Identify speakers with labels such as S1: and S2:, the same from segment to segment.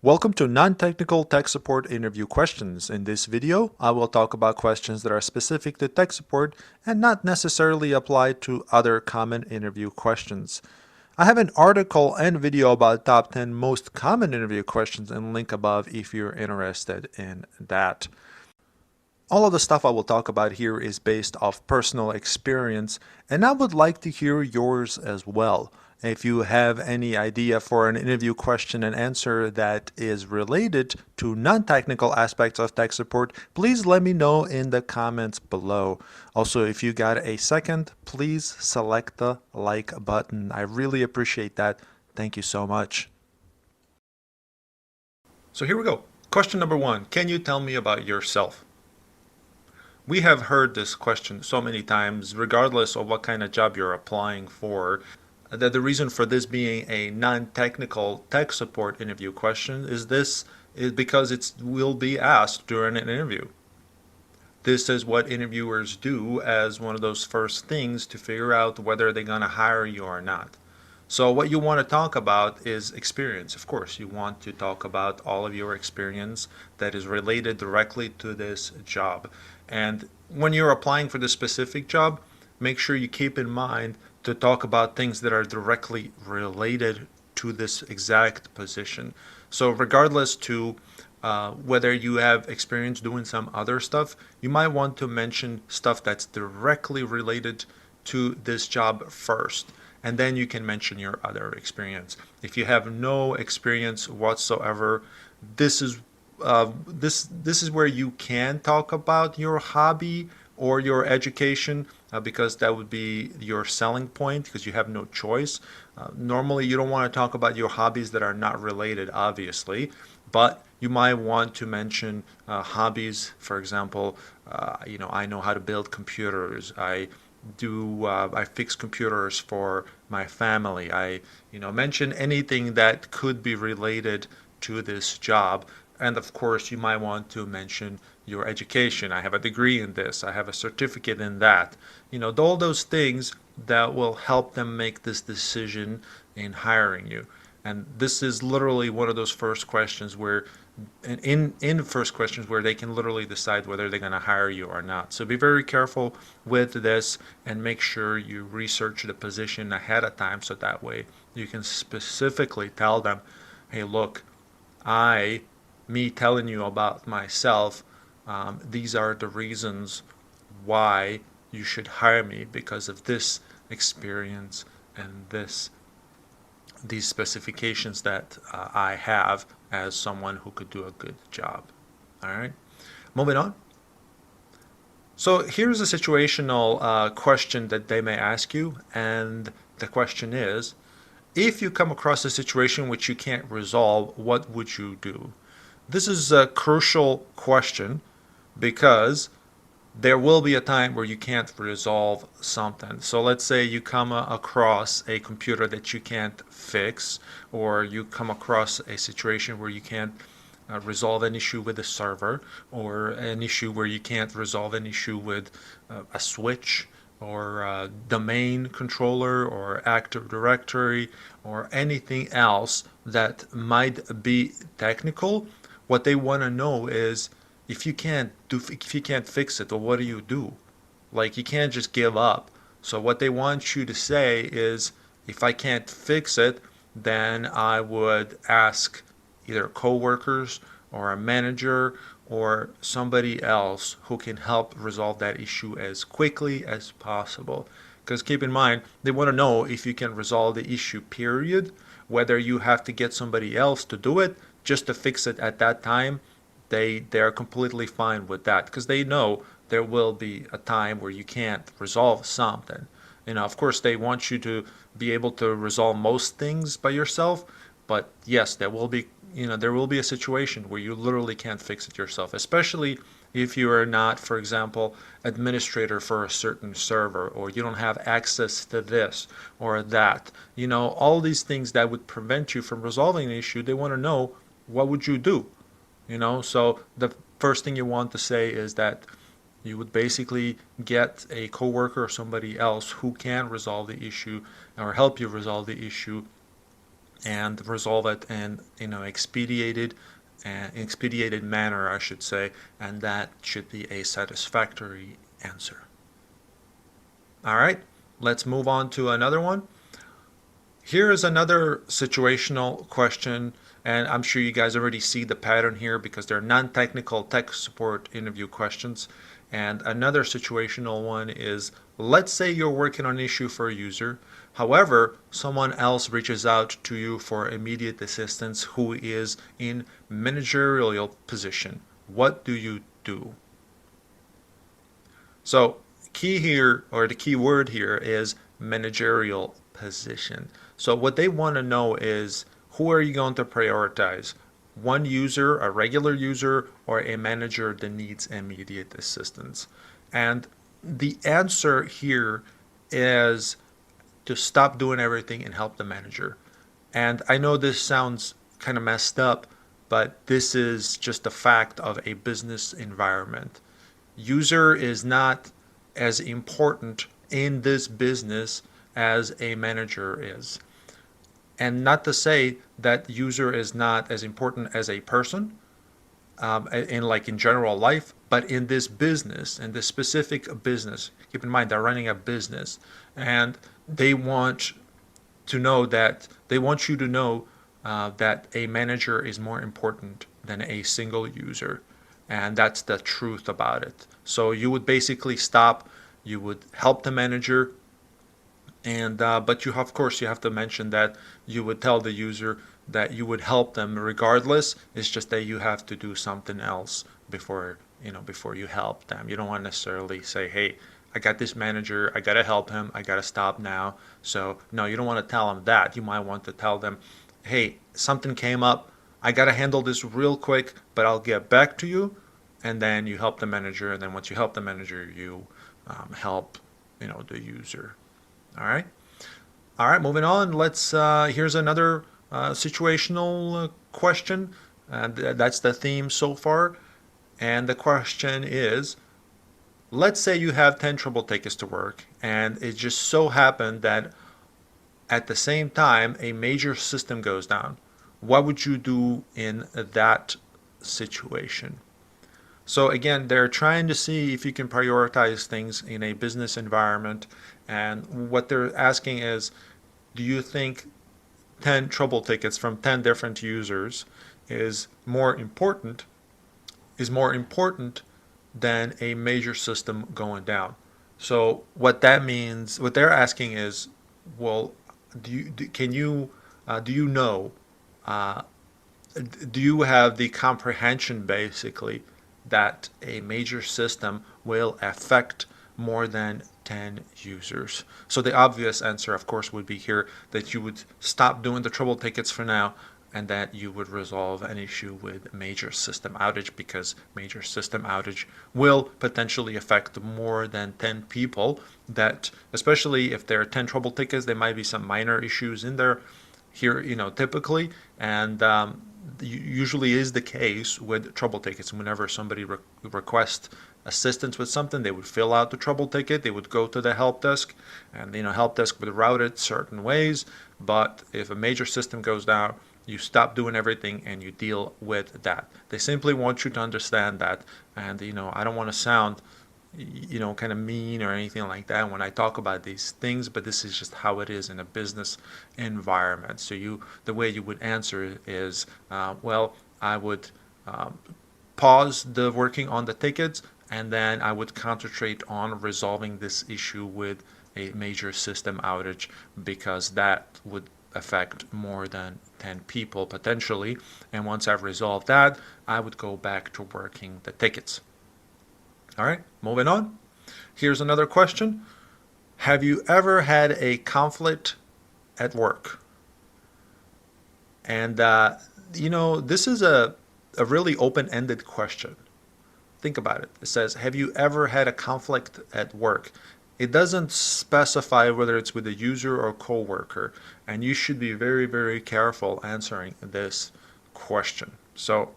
S1: Welcome to Non-Technical Tech Support Interview Questions. In this video, I will talk about questions that are specific to tech support and not necessarily apply to other common interview questions. I have an article and video about top 10 most common interview questions and link above if you're interested in that. All of the stuff I will talk about here is based off personal experience, and I would like to hear yours as well. If you have any idea for an interview question and answer that is related to non-technical aspects of tech support, please let me know in the comments below. Also, if you got a second, please select the like button. I really appreciate that. Thank you so much. So here we go. Question number one, can you tell me about yourself? We have heard this question so many times, regardless of what kind of job you're applying for, that the reason for this being a non-technical tech support interview question is because it will be asked during an interview. This is what interviewers do as one of those first things to figure out whether they're going to hire you or not. So what you want to talk about is experience. Of course, you want to talk about all of your experience that is related directly to this job. And when you're applying for this specific job, make sure you keep in mind to talk about things that are directly related to this exact position. So regardless to whether you have experience doing some other stuff, you might want to mention stuff that's directly related to this job first, and then you can mention your other experience. If you have no experience whatsoever, this is where you can talk about your hobby or your education, because that would be your selling point because you have no choice. Normally, you don't want to talk about your hobbies that are not related, obviously, but you might want to mention hobbies. For example, I know how to build computers. I fix computers for my family. Mention anything that could be related to this job. And of course, you might want to mention your education. I have a degree in this. I have a certificate in that. All those things that will help them make this decision in hiring you. And this is literally one of those first questions where in the first questions where they can literally decide whether they're going to hire you or not. So be very careful with this and make sure you research the position ahead of time so that way you can specifically tell them, hey, look, me telling you about myself, these are the reasons why you should hire me because of this experience and these specifications that I have as someone who could do a good job. All right, moving on. So here's a situational question that they may ask you, and the question is, if you come across a situation which you can't resolve, what would you do? This is a crucial question because there will be a time where you can't resolve something. So let's say you come across a computer that you can't fix, or you come across a situation where you can't resolve an issue with a server, or an issue where you can't resolve an issue with a switch, or a domain controller, or Active Directory, or anything else that might be technical. What they want to know is, if you can't fix it, well, what do you do? Like, you can't just give up. So what they want you to say is, if I can't fix it, then I would ask either coworkers or a manager or somebody else who can help resolve that issue as quickly as possible. Because keep in mind, they want to know if you can resolve the issue, period. Whether you have to get somebody else to do it just to fix it at that time, they are completely fine with that because they know there will be a time where you can't resolve something. Of course, they want you to be able to resolve most things by yourself, but yes, there will be a situation where you literally can't fix it yourself, especially if you are not, for example, administrator for a certain server, or you don't have access to this or that. All these things that would prevent you from resolving an issue, they want to know, what would you do? So the first thing you want to say is that you would basically get a coworker or somebody else who can resolve the issue or help you resolve the issue and resolve it in expedited manner, I should say, and that should be a satisfactory answer. All right, let's move on to another one. Here is another situational question, and I'm sure you guys already see the pattern here because they're non-technical tech support interview questions. And another situational one is, let's say you're working on an issue for a user. However, someone else reaches out to you for immediate assistance who is in managerial position. What do you do? So key here, or the key word here, is managerial position. So what they want to know is, who are you going to prioritize? One user, a regular user, or a manager that needs immediate assistance? And the answer here is to stop doing everything and help the manager. And I know this sounds kind of messed up, but this is just a fact of a business environment. User is not as important in this business as a manager is. And not to say that user is not as important as a person in general life, but in this business, in this specific business, keep in mind they're running a business, and they want you to know that a manager is more important than a single user, and that's the truth about it. So you would basically stop, you would help the manager, and but of course you have to mention that you would tell the user that you would help them regardless. It's just that you have to do something else before you help them. You don't want to necessarily say, hey, I got this manager, I gotta help him, I gotta stop now. So no, you don't want to tell them that. You might want to tell them, hey, something came up, I gotta handle this real quick, but I'll get back to you. And then you help the manager, and then once you help the manager, you help the user. All right, moving on. Here's another situational question, and that's the theme so far. And the question is, let's say you have 10 trouble tickets to work, and it just so happened that at the same time a major system goes down. What would you do in that situation? So again, they're trying to see if you can prioritize things in a business environment, and what they're asking is, do you think 10 trouble tickets from 10 different users is more important than a major system going down? So what that means, what they're asking is, well, do you know, do you have the comprehension basically that a major system will affect more than 10 users? So the obvious answer, of course, would be here that you would stop doing the trouble tickets for now, and that you would resolve an issue with major system outage, because major system outage will potentially affect more than 10 people. That, especially if there are 10 trouble tickets, there might be some minor issues in there here, typically, and usually is the case with trouble tickets. Whenever somebody requests assistance with something, they would fill out the trouble ticket, they would go to the help desk, and help desk would route it certain ways. But if a major system goes down, you stop doing everything and you deal with that. They simply want you to understand that. And I don't want to sound kind of mean or anything like that when I talk about these things, but this is just how it is in a business environment. So the way you would answer is, well, I would pause the working on the tickets, and then I would concentrate on resolving this issue with a major system outage, because that would affect more than 10 people potentially. And once I've resolved that, I would go back to working the tickets. All right, moving on. Here's another question. Have you ever had a conflict at work? And, this is a really open-ended question. Think about it. It says, have you ever had a conflict at work? It doesn't specify whether it's with a user or coworker, and you should be very, very careful answering this question. So,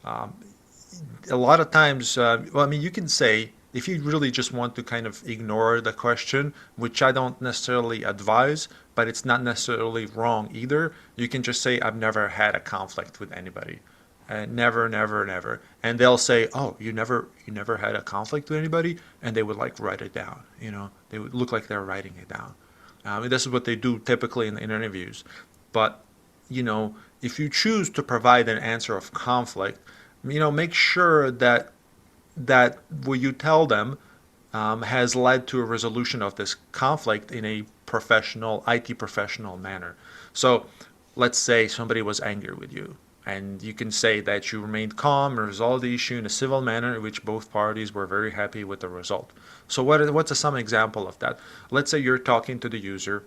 S1: a lot of times, you can say if you really just want to kind of ignore the question, which I don't necessarily advise, but it's not necessarily wrong either, you can just say, I've never had a conflict with anybody. Never, never, never. And they'll say, "Oh, you never had a conflict with anybody," and they would like write it down. They would look like they're writing it down. This is what they do typically in interviews. But if you choose to provide an answer of conflict, make sure that what you tell them has led to a resolution of this conflict in a IT professional manner. So let's say somebody was angry with you, and you can say that you remained calm and resolved the issue in a civil manner in which both parties were very happy with the result. So what's some example of that? Let's say you're talking to the user,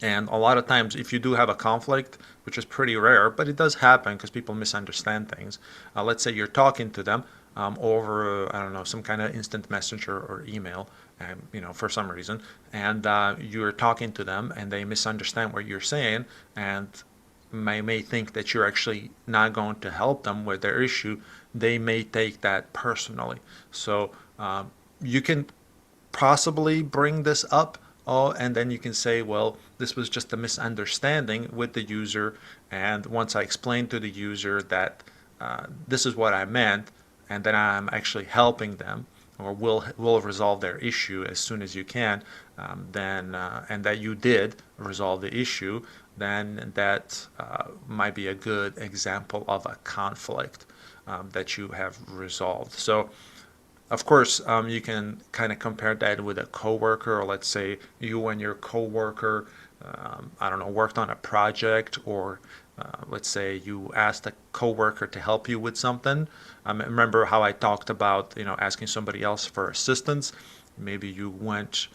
S1: and a lot of times, if you do have a conflict, which is pretty rare, but it does happen because people misunderstand things. Let's say you're talking to them over, I don't know, some kind of instant messenger or email, for some reason, and you're talking to them and they misunderstand what you're saying and may think that you're actually not going to help them with their issue. They may take that personally. So you can possibly bring this up. And then you can say, well, this was just a misunderstanding with the user, and once I explained to the user that this is what I meant, and then I'm actually helping them, or will resolve their issue as soon as you can, and that you did resolve the issue, then that might be a good example of a conflict that you have resolved. So of course, you can kind of compare that with a coworker, or let's say you and your coworker, I don't know, worked on a project, or let's say you asked a coworker to help you with something. Remember how I talked about, asking somebody else for assistance? Maybe you went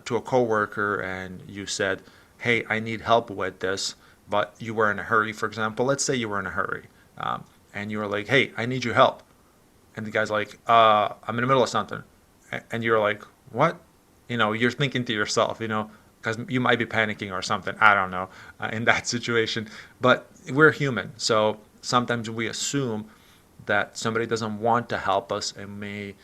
S1: to a coworker and you said, "Hey, I need help with this," but you were in a hurry. For example, let's say you were in a hurry, and you were like, "Hey, I need your help." And the guy's like, I'm in the middle of something. And you're like, what? You're thinking to yourself, because you might be panicking or something. I don't know, in that situation. But we're human. So sometimes we assume that somebody doesn't want to help us and may,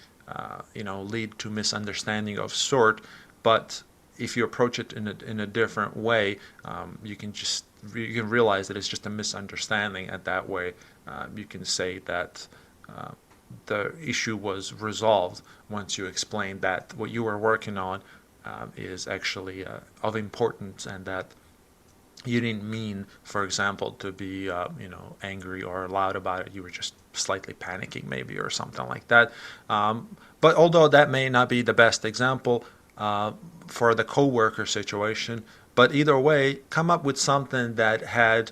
S1: lead to misunderstanding of sort. But if you approach it in a different way, you can realize that it's just a misunderstanding. And that way, you can say that the issue was resolved once you explained that what you were working on is actually of importance, and that you didn't mean, for example, to be angry or loud about it. You were just slightly panicking maybe, or something like that. But although that may not be the best example for the coworker situation, but either way, come up with something that had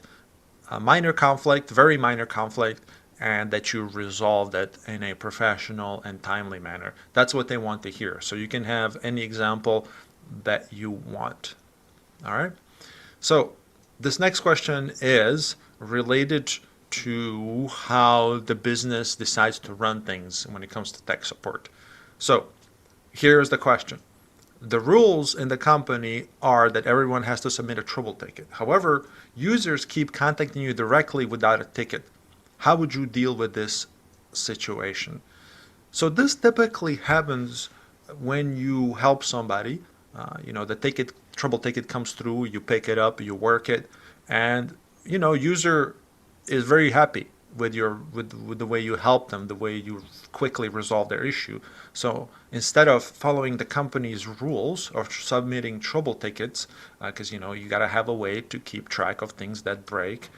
S1: a minor conflict, very minor conflict, and that you resolved it in a professional and timely manner. That's what they want to hear. So you can have any example that you want. All right. So this next question is related to how the business decides to run things when it comes to tech support. So here's the question. The rules in the company are that everyone has to submit a trouble ticket. However, users keep contacting you directly without a ticket. How would you deal with this situation? So this typically happens when you help somebody. The trouble ticket comes through, you pick it up, you work it, and user is very happy with the way you help them, the way you quickly resolve their issue. So instead of following the company's rules or submitting trouble tickets, because you got to have a way to keep track of things that break,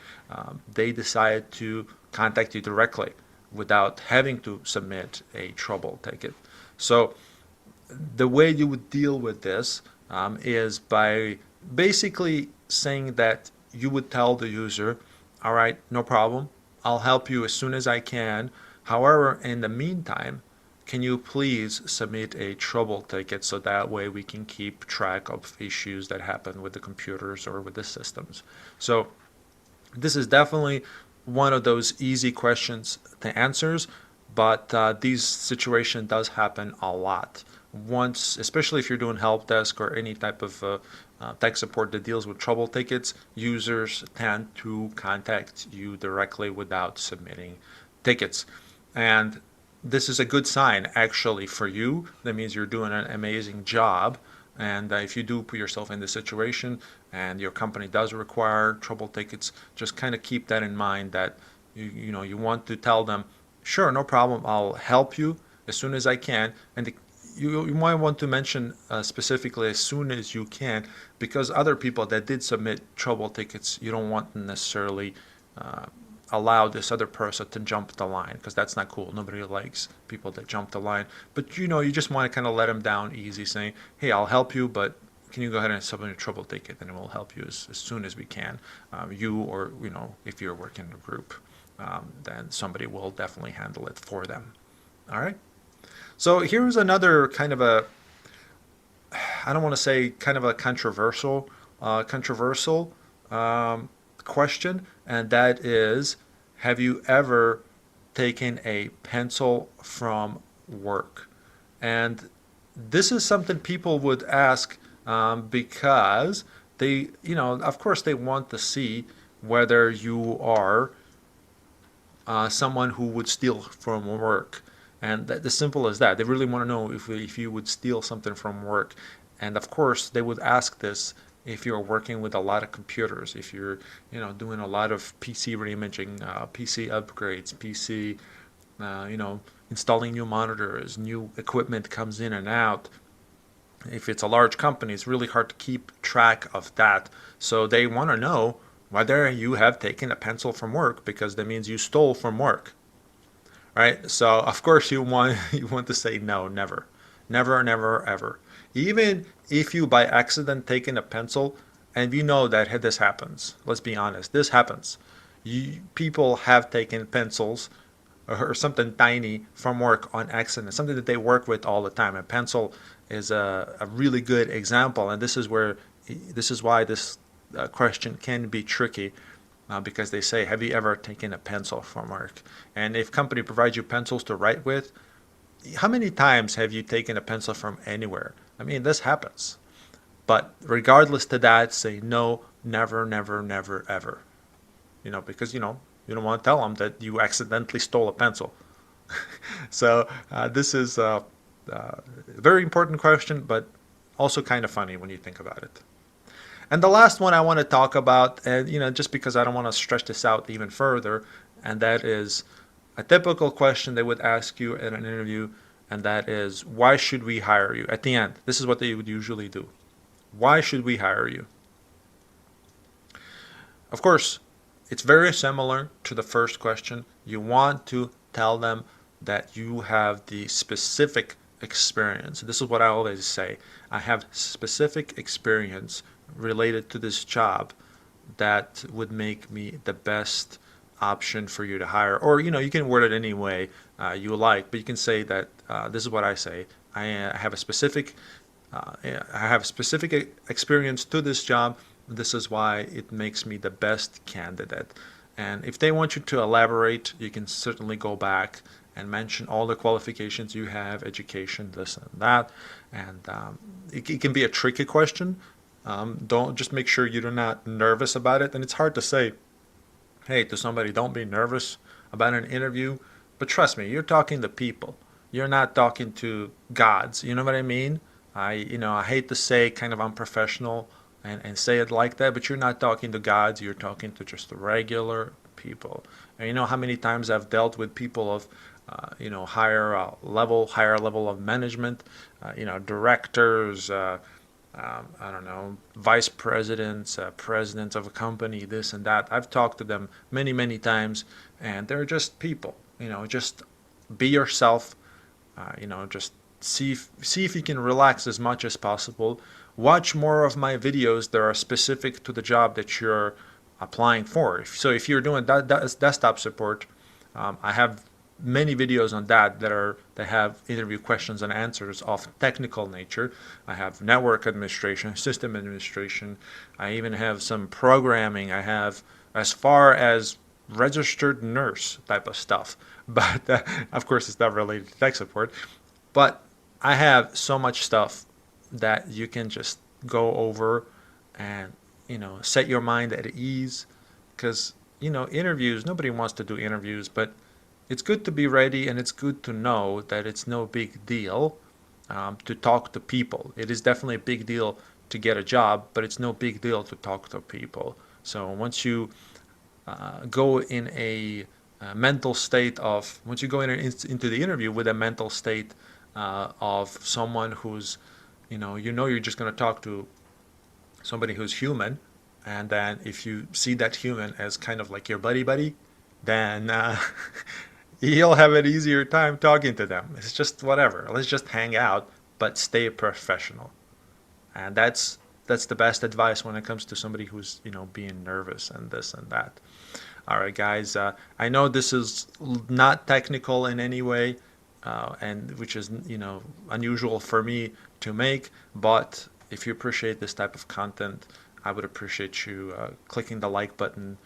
S1: they decide to contact you directly without having to submit a trouble ticket. So the way you would deal with this is by basically saying that you would tell the user, all right, no problem, I'll help you as soon as I can. However, in the meantime, can you please submit a trouble ticket so that way we can keep track of issues that happen with the computers or with the systems. So this is definitely one of those easy questions to answer, but these situation does happen a lot. Once, especially if you're doing help desk or any type of tech support that deals with trouble tickets, users tend to contact you directly without submitting tickets. And this is a good sign actually for you. That means you're doing an amazing job. And if you do put yourself in this situation and your company does require trouble tickets, just kind of keep that in mind that you want to tell them, sure, no problem, I'll help you as soon as I can. And you might want to mention specifically as soon as you can, because other people that did submit trouble tickets, you don't want to necessarily uh, allow this other person to jump the line, because that's not cool. Nobody likes people that jump the line. But you just want to kind of let them down easy, saying, hey, I'll help you, but can you go ahead and submit a trouble ticket, and we'll help you as soon as we can. You, or if you're working in a group, then somebody will definitely handle it for them. All right. So here's another kind of a, I don't want to say kind of a controversial question, and that is, have you ever taken a pencil from work? And this is something people would ask because they, of course, they want to see whether you are someone who would steal from work. And as simple as that. They really want to know if you would steal something from work. And of course, they would ask this if you're working with a lot of computers, if you're doing a lot of PC reimaging, PC upgrades, PC, installing new monitors, new equipment comes in and out. If it's a large company, it's really hard to keep track of that. So they want to know whether you have taken a pencil from work, because that means you stole from work. Right? So of course you want to say no, never. Never, never, ever. Even if you by accident taken a pencil, and we know that this happens. Let's be honest, this happens. People have taken pencils or something tiny from work on accident, something that they work with all the time. A pencil is a really good example, and this is why this question can be tricky. Because they say, have you ever taken a pencil from work? And if company provides you pencils to write with, how many times have you taken a pencil from anywhere? I mean, this happens. But regardless to that, say no, never, never, never, ever. Because you don't want to tell them that you accidentally stole a pencil. So this is a very important question, but also kind of funny when you think about it. And the last one I want to talk about, and just because I don't want to stretch this out even further, and that is a typical question they would ask you in an interview, and that is, why should we hire you? At the end, this is what they would usually do. Why should we hire you? Of course, it's very similar to the first question. You want to tell them that you have the specific experience. This is what I always say. I have specific experience related to this job that would make me the best option for you to hire. Or you can word it any way you like, but you can say that this is what I say. I have a specific experience to this job. This is why it makes me the best candidate. And if they want you to elaborate, you can certainly go back and mention all the qualifications you have, education, this and that. And it can be a tricky question. Don't just make sure you're not nervous about it. And it's hard to say, hey, to somebody, don't be nervous about an interview. But trust me, you're talking to people. You're not talking to gods. You know what I mean? I hate to say kind of unprofessional and say it like that, but you're not talking to gods. You're talking to just regular people. And you know how many times I've dealt with people of higher level of management, directors, I don't know, vice presidents, presidents of a company, this and that. I've talked to them many, many times, and they're just people. Just be yourself. Just see if you can relax as much as possible. Watch more of my videos that are specific to the job that you're applying for. So if you're doing desktop support, I have many videos on that have interview questions and answers of technical nature. I have network administration, system administration. I even have some programming. I have as far as registered nurse type of stuff. But of course, it's not related to tech support. But I have so much stuff that you can just go over and set your mind at ease, because interviews, nobody wants to do interviews, but It's good to be ready, and it's good to know that it's no big deal to talk to people. It is definitely a big deal to get a job, but it's no big deal to talk to people. So once you go in a mental state of, once you go into the interview with a mental state of someone who's, you know you're just going to talk to somebody who's human, and then if you see that human as kind of like your buddy, then you'll have an easier time talking to them. It's just whatever. Let's just hang out, but stay professional. And that's the best advice when it comes to somebody who's being nervous and this and that. All right, guys. I know this is not technical in any way, and which is unusual for me to make. But if you appreciate this type of content, I would appreciate you clicking the like button,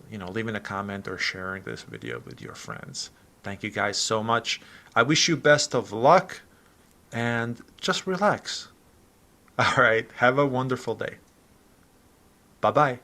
S1: leaving a comment or sharing this video with your friends. Thank you guys so much. I wish you best of luck and just relax. All right. Have a wonderful day. Bye bye.